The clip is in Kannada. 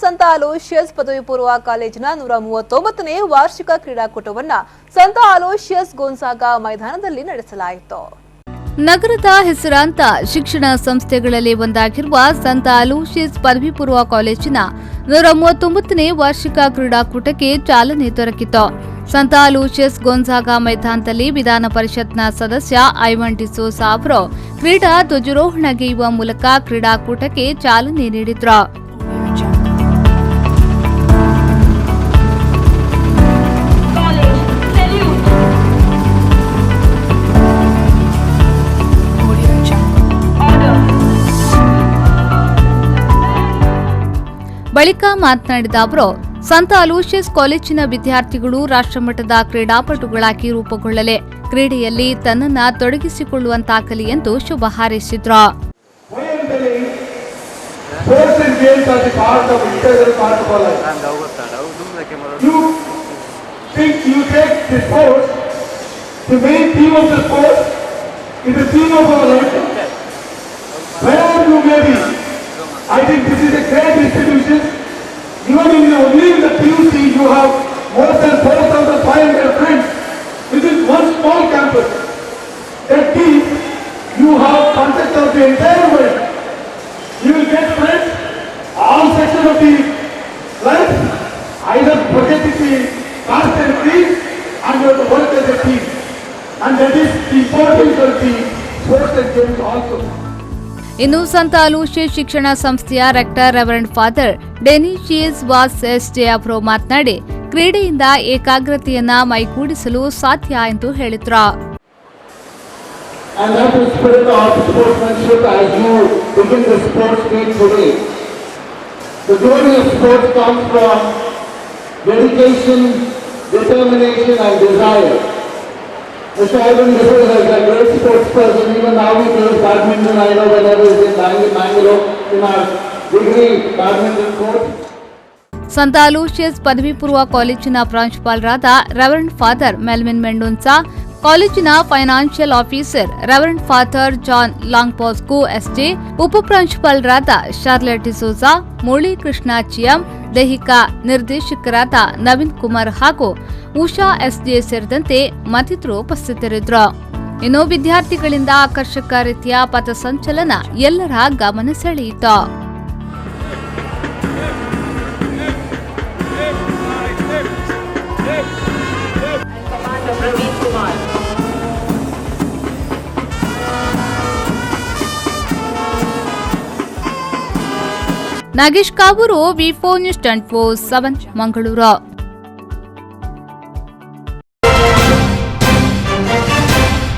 ಸಂತ ಅಲೋಷಿಯಸ್ ಪದವಿ ಪೂರ್ವ ಕಾಲೇಜಿನ 139ನೇ ವಾರ್ಷಿಕ ಕ್ರೀಡಾಕೂಟವನ್ನು ಸಂತ ಅಲೋಷಿಯಸ್ ಗೋನ್ಸಾಗಾ ಮೈದಾನದಲ್ಲಿ ನಡೆಸಲಾಯಿತು. ನಗರದ ಹೆಸರಾಂತ ಶಿಕ್ಷಣ ಸಂಸ್ಥೆಗಳಲ್ಲಿ ಒಂದಾಗಿರುವ ಸಂತ ಅಲೋಷಿಯಸ್ ಪದವಿ ಪೂರ್ವ ಕಾಲೇಜಿನ 139ನೇ ವಾರ್ಷಿಕ ಕ್ರೀಡಾಕೂಟಕ್ಕೆ ಚಾಲನೆ ದೊರಕಿತು. ಸಂತ ಅಲೋಷಿಯಸ್ ಗೋನ್ಸಾಗಾ ಮೈದಾನದಲ್ಲಿ ವಿಧಾನ ಪರಿಷತ್ನ ಸದಸ್ಯ ಐವನ್ ಡಿಸೋಜಾ ಅವರು ಕ್ರೀಡಾ ಧ್ವಜಾರೋಹಣಗೆಯುವ ಮೂಲಕ ಕ್ರೀಡಾಕೂಟಕ್ಕೆ ಚಾಲನೆ ನೀಡಿದರು. ಬಳಿಕ ಮಾತನಾಡಿದ ಅವರು, ಸಂತ ಅಲೋಷಿಯಸ್ ಕಾಲೇಜಿನ ವಿದ್ಯಾರ್ಥಿಗಳು ರಾಷ್ಟ್ರಮಟ್ಟದ ಕ್ರೀಡಾಪಟುಗಳಾಗಿ ರೂಪುಗೊಳ್ಳಲಿ, ಕ್ರೀಡೆಯಲ್ಲಿ ತನ್ನನ್ನು ತೊಡಗಿಸಿಕೊಳ್ಳುವಂತಾಗಲಿ ಎಂದು ಶುಭ ಹಾರೈಸಿದರು. I think this is a great institution. Even only in the PUC you have more than 4,500 friends within one small campus. That means you have contact of the entire world. You will get friends all sections of the life, either projecting the caste and creed, and you have to work as a team. And that is the importance of the sports and games also. ಇನ್ನು ಸಂತ ಅಲೋಷಿಯಸ್ ಶಿಕ್ಷಣ ಸಂಸ್ಥೆಯ ರೆಕ್ಟರ್ ರೆವರೆಂಡ್ ಫಾದರ್ ಡೆನಿಶಿಯಸ್ ವಾಸ್ ಎಸ್ಜೆ ಅವರು ಮಾತನಾಡಿ, ಕ್ರೀಡೆಯಿಂದ ಏಕಾಗ್ರತೆಯನ್ನ ಮೈಗೂಡಿಸಲು ಸಾಧ್ಯ ಎಂದು ಹೇಳಿದ್ರು. Mr. Ivan Gisel is a great sports person. Even now he plays badminton. I know whenever he is in Bangalore in our degree badminton court. ಸಂತ ಅಲೋಷಿಯಸ್ ಪದವಿ ಪೂರ್ವ ಕಾಲೇಜಿನ ಪ್ರಾಂಶುಪಾಲರಾದ ರೆವರೆಂಡ್ ಫಾದರ್ ಮೆಲ್ವಿನ್ ಮೆಂಡೋನ್ಸಾ, ಕಾಲೇಜಿನ financial officer reverend father John ಲಾಂಗ್ಪಾಸ್ಕೋ ಎಸ್ಜೆ, ಉಪಪ್ರಾಂಶುಪಾಲರಾದ ಶಾರ್ಲೆಟ್ ಡಿಸೋಜಾ, ಮುರಳಿ ಕೃಷ್ಣ ಚಿಯಂ, ದೈಹಿಕ ನಿರ್ದೇಶಕರಾದ ನವೀನ್ ಕುಮಾರ್ ಹಾಗೂ ಉಷಾ ಎಸ್ಜೆ ಸೇರಿದಂತೆ ಮತ್ತಿತರರು ಉಪಸ್ಥಿತರಿದ್ದರು. ಇನ್ನು ವಿದ್ಯಾರ್ಥಿಗಳಿಂದ ಆಕರ್ಷಕ ರೀತಿಯ ಪಥಸಂಚಲನ ಎಲ್ಲರ ಗಮನ ಸೆಳೆಯಿತು. ನಾಗೇಶ್ ಕಾವೂರು, ವಿ4 ನ್ಯೂಸ್ 24/7 ಮಂಗಳೂರು.